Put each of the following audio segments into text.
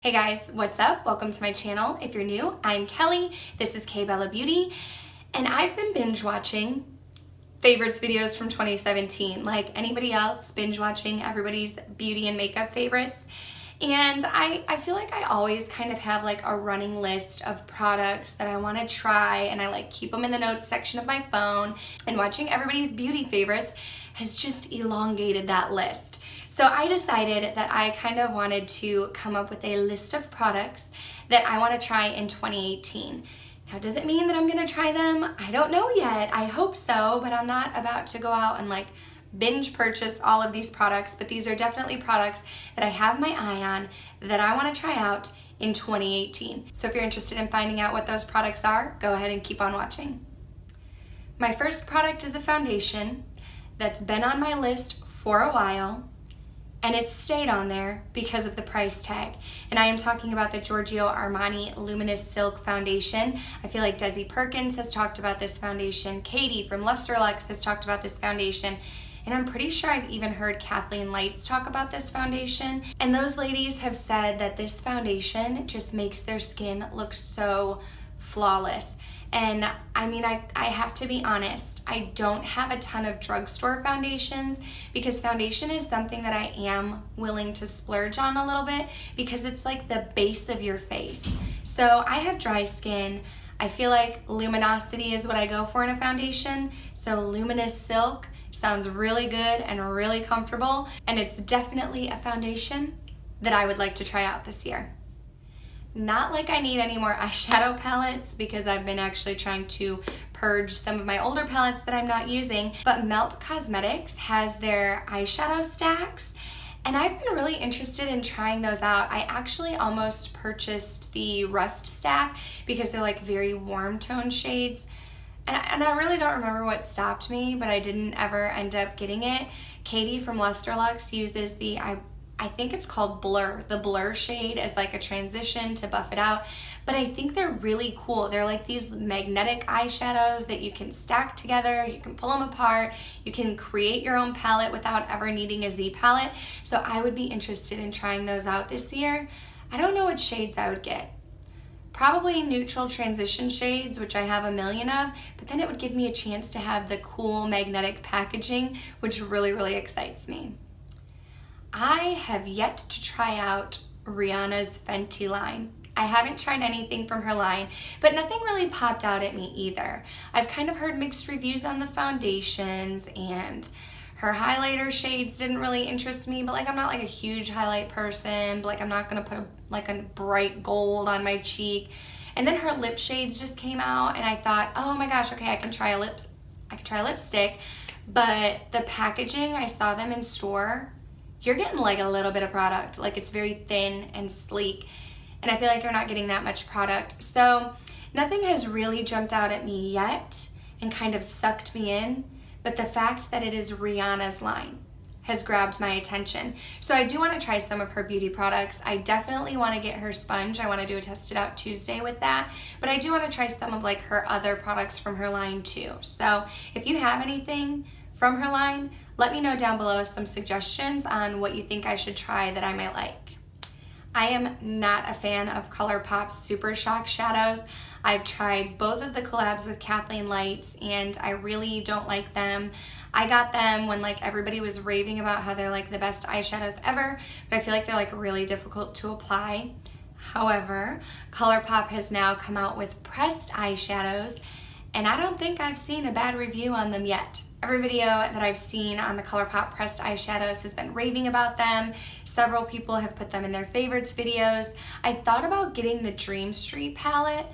Hey guys, what's up? Welcome to my channel. If you're new, I'm Kelly. This is KBellaBeauty, and I've been binge watching favorites videos from 2017. Like anybody else, binge watching everybody's beauty and makeup favorites. And I feel like I always kind of have like a running list of products that I want to try, and I like keep them in the notes section of my phone. And watching everybody's beauty favorites has just elongated that list. So I decided that I kind of wanted to come up with a list of products that I want to try in 2018. Now, does it mean that I'm going to try them? I don't know yet. I hope so, but I'm not about to go out and like binge purchase all of these products, but these are definitely products that I have my eye on that I want to try out in 2018. So if you're interested in finding out what those products are, go ahead and keep on watching. My first product is a foundation that's been on my list for a while, and it's stayed on there because of the price tag. And I am talking about the Giorgio Armani Luminous Silk Foundation. I feel like Desi Perkins has talked about this foundation. Katie from Lustrelux has talked about this foundation. And I'm pretty sure I've even heard Kathleen Lights talk about this foundation. And those ladies have said that this foundation just makes their skin look so flawless. And I mean, I have to be honest, I don't have a ton of drugstore foundations because foundation is something that I am willing to splurge on a little bit because it's like the base of your face. So I have dry skin. I feel like luminosity is what I go for in a foundation. So Luminous Silk sounds really good and really comfortable, and it's definitely a foundation that I would like to try out this year. Not like I need any more eyeshadow palettes because I've been actually trying to purge some of my older palettes that I'm not using, but Melt Cosmetics has their eyeshadow stacks, and I've been really interested in trying those out. I actually almost purchased the Rust stack because they're like very warm tone shades. And I really don't remember what stopped me, but I didn't ever end up getting it. Katie from Lustrelux uses the, I think it's called Blur, the Blur shade as like a transition to buff it out. But I think they're really cool. They're like these magnetic eyeshadows that you can stack together, you can pull them apart, you can create your own palette without ever needing a Z palette. So I would be interested in trying those out this year. I don't know what shades I would get. Probably neutral transition shades, which I have a million of, but then it would give me a chance to have the cool magnetic packaging, which really, really excites me. I have yet to try out Rihanna's Fenty line. I haven't tried anything from her line, but nothing really popped out at me either. I've kind of heard mixed reviews on the foundations, and her highlighter shades didn't really interest me, but like I'm not like a huge highlight person, but like I'm not gonna put a bright gold on my cheek. And then her lip shades just came out, and I thought, oh my gosh, okay, I can try a lipstick, but the packaging, I saw them in store, you're getting like a little bit of product. Like it's very thin and sleek, and I feel like you're not getting that much product. So nothing has really jumped out at me yet and kind of sucked me in, but the fact that it is Rihanna's line has grabbed my attention. So I do want to try some of her beauty products. I definitely want to get her sponge. I want to do a Test It Out Tuesday with that, but I do want to try some of like her other products from her line too. So if you have anything from her line, let me know down below some suggestions on what you think I should try that I might like. I am not a fan of Colourpop Super Shock shadows. I've tried both of the collabs with Kathleen Lights, and I really don't like them. I got them when like everybody was raving about how they're like the best eyeshadows ever, but I feel like they're like really difficult to apply. However, Colourpop has now come out with pressed eyeshadows, and I don't think I've seen a bad review on them yet. Every video that I've seen on the Colourpop pressed eyeshadows has been raving about them. Several people have put them in their favorites videos. I thought about getting the Dream Street palette,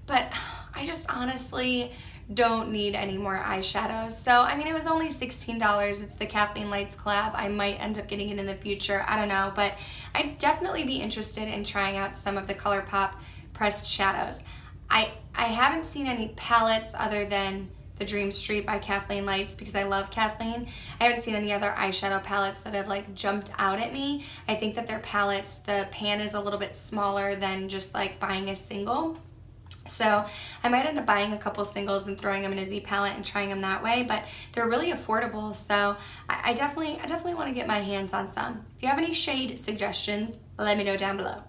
but I just honestly don't need any more eyeshadows. So, I mean, it was only $16. It's the Kathleen Lights collab. I might end up getting it in the future. I don't know, but I'd definitely be interested in trying out some of the Colourpop pressed shadows. I haven't seen any palettes other than the Dream Street by Kathleen Lights because I love Kathleen. I haven't seen any other eyeshadow palettes that have like jumped out at me. I think that their palettes, the pan is a little bit smaller than just like buying a single. So I might end up buying a couple singles and throwing them in a Z palette and trying them that way, but they're really affordable. So I definitely want to get my hands on some. If you have any shade suggestions, let me know down below.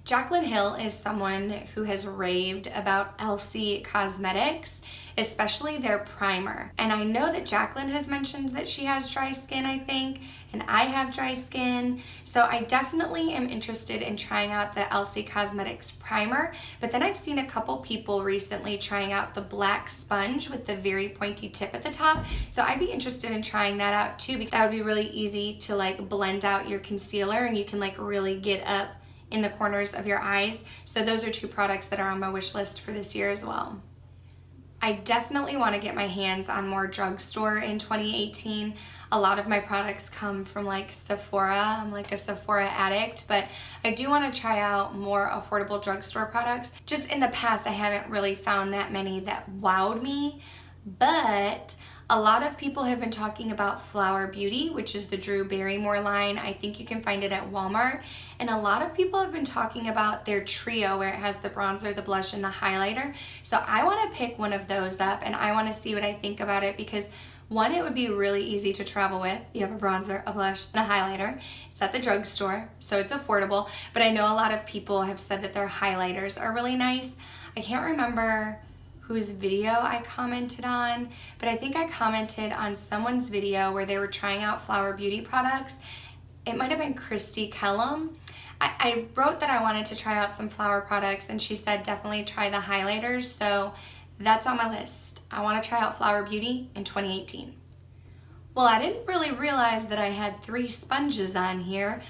Jaclyn Hill is someone who has raved about Elcie cosmetics, especially their primer. And I know that Jaclyn has mentioned that she has dry skin, I think, and I have dry skin. So I definitely am interested in trying out the Elcie Cosmetics primer. But then I've seen a couple people recently trying out the black sponge with the very pointy tip at the top. So I'd be interested in trying that out too, because that would be really easy to like blend out your concealer, and you can like really get up in the corners of your eyes. So those are two products that are on my wish list for this year as well. I definitely want to get my hands on more drugstore in 2018. A lot of my products come from like Sephora. I'm like a Sephora addict, but I do want to try out more affordable drugstore products. Just in the past, I haven't really found that many that wowed me, but a lot of people have been talking about Flower Beauty, which is the Drew Barrymore line. I think you can find it at Walmart. And a lot of people have been talking about their trio, where it has the bronzer, the blush, and the highlighter. So I want to pick one of those up, and I want to see what I think about it, because one, it would be really easy to travel with. You have a bronzer, a blush, and a highlighter. It's at the drugstore, so it's affordable. But I know a lot of people have said that their highlighters are really nice. I can't remember whose video I commented on, but I think I commented on someone's video where they were trying out Flower Beauty products. It might have been Christy Kellum. I wrote that I wanted to try out some flower products, and she said definitely try the highlighters, so that's on my list. I want to try out Flower Beauty in 2018. Well, I didn't really realize that I had 3 sponges on here,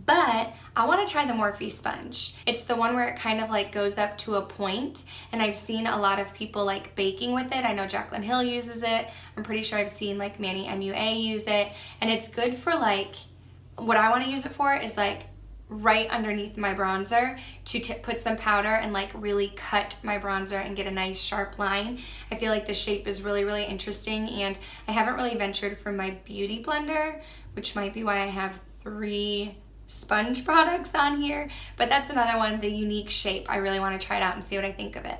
but I want to try the Morphe Sponge. It's the one where it kind of like goes up to a point, and I've seen a lot of people like baking with it. I know Jaclyn Hill uses it. I'm pretty sure I've seen like Manny MUA use it, and it's good for like, what I want to use it for is like right underneath my bronzer to put some powder and like really cut my bronzer and get a nice sharp line. I feel like the shape is really, really interesting, and I haven't really ventured from my beauty blender, which might be why I have 3 sponge products on here, but that's another one, the unique shape. I really want to try it out and see what I think of it.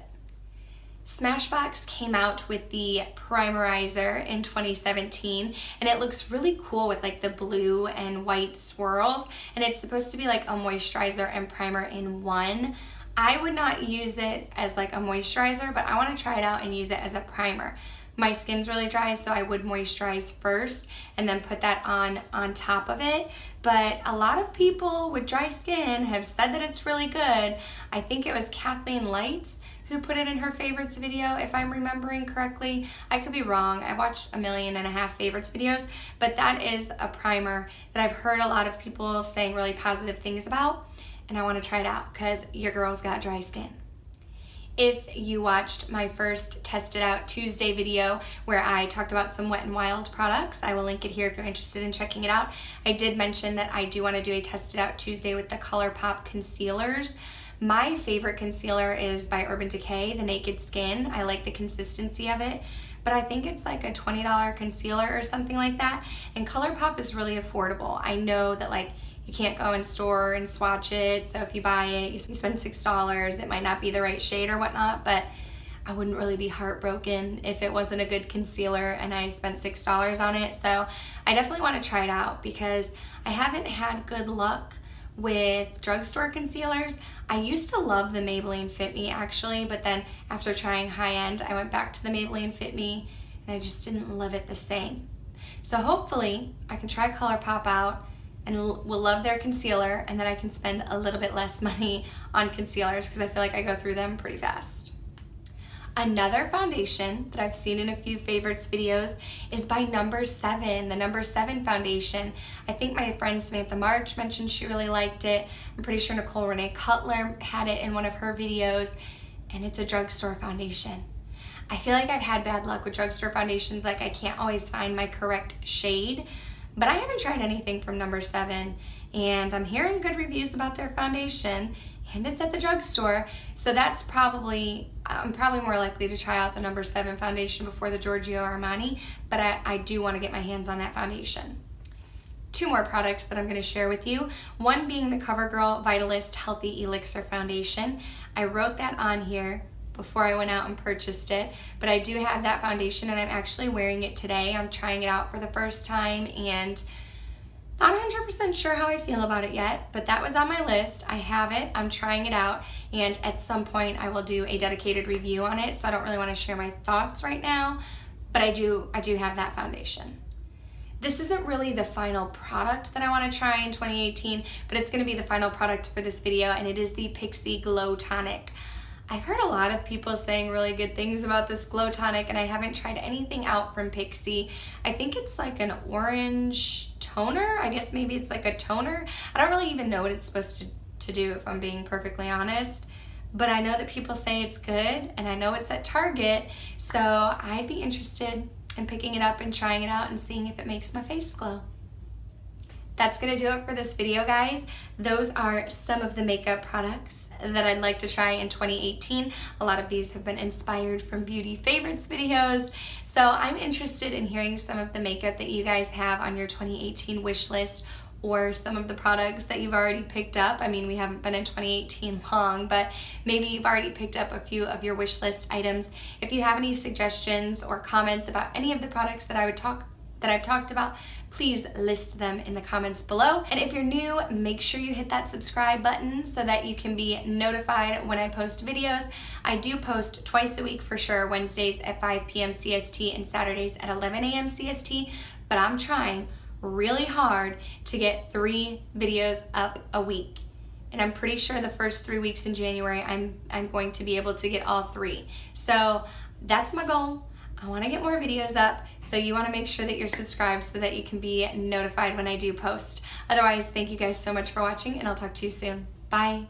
Smashbox came out with the Primerizer in 2017, and it looks really cool with like the blue and white swirls, and it's supposed to be like a moisturizer and primer in one. I would not use it as like a moisturizer, but I want to try it out and use it as a primer. My skin's really dry, so I would moisturize first and then put that on top of it. But a lot of people with dry skin have said that it's really good. I think it was Kathleen Lights who put it in her favorites video, if I'm remembering correctly. I could be wrong. I watched 1.5 million favorites videos, but that is a primer that I've heard a lot of people saying really positive things about, and I want to try it out because your girl's got dry skin. If you watched my first Test It Out Tuesday video where I talked about some Wet n Wild products, I will link it here if you're interested in checking it out. I did mention that I do want to do a Test It Out Tuesday with the Colourpop concealers. My favorite concealer is by Urban Decay, the Naked Skin. I like the consistency of it, but I think it's like a $20 concealer or something like that, and Colourpop is really affordable. I know that like you can't go in store and swatch it, so if you buy it, you spend $6. It might not be the right shade or whatnot, but I wouldn't really be heartbroken if it wasn't a good concealer and I spent $6 on it. So I definitely want to try it out because I haven't had good luck with drugstore concealers. I used to love the Maybelline Fit Me actually, but then after trying high-end, I went back to the Maybelline Fit Me and I just didn't love it the same. So hopefully I can try Colourpop out and will love their concealer, and then I can spend a little bit less money on concealers because I feel like I go through them pretty fast. Another foundation that I've seen in a few favorites videos is by No. 7, the No. 7 foundation. I think my friend Samantha March mentioned she really liked it. I'm pretty sure Nicole Renee Cutler had it in one of her videos, and it's a drugstore foundation. I feel like I've had bad luck with drugstore foundations, like I can't always find my correct shade, but I haven't tried anything from No. 7, and I'm hearing good reviews about their foundation, and it's at the drugstore, so that's I'm probably more likely to try out the No. 7 foundation before the Giorgio Armani, but I do want to get my hands on that foundation. 2 more products that I'm going to share with you, one being the CoverGirl Vitalist Healthy Elixir Foundation. I wrote that on here before I went out and purchased it, but I do have that foundation and I'm actually wearing it today. I'm trying it out for the first time, and Not 100% sure how I feel about it yet, but that was on my list. I have it, I'm trying it out, and at some point I will do a dedicated review on it, so I don't really want to share my thoughts right now, but I do have that foundation. This isn't really the final product that I want to try in 2018, but it's going to be the final product for this video, and it is the Pixie Glow Tonic. I've heard a lot of people saying really good things about this Glow Tonic, and I haven't tried anything out from Pixie. I think it's like an orange toner. I guess maybe it's like a toner. I don't really even know what it's supposed to do, if I'm being perfectly honest. But I know that people say it's good, and I know it's at Target, so I'd be interested in picking it up and trying it out and seeing if it makes my face glow. That's gonna do it for this video, guys. Those are some of the makeup products that I'd like to try in 2018. A lot of these have been inspired from beauty favorites videos, so I'm interested in hearing some of the makeup that you guys have on your 2018 wish list, or some of the products that you've already picked up. I mean, we haven't been in 2018 long, but maybe you've already picked up a few of your wish list items. If you have any suggestions or comments about any of the products that I've talked about, please list them in the comments below. And if you're new, make sure you hit that subscribe button so that you can be notified when I post videos. I do post twice a week for sure, Wednesdays at 5 p.m. CST and Saturdays at 11 a.m. CST, but I'm trying really hard to get 3 videos up a week. And I'm pretty sure the first 3 weeks in January, I'm going to be able to get all 3. So that's my goal. I want to get more videos up, so you want to make sure that you're subscribed so that you can be notified when I do post. Otherwise, thank you guys so much for watching, and I'll talk to you soon. Bye.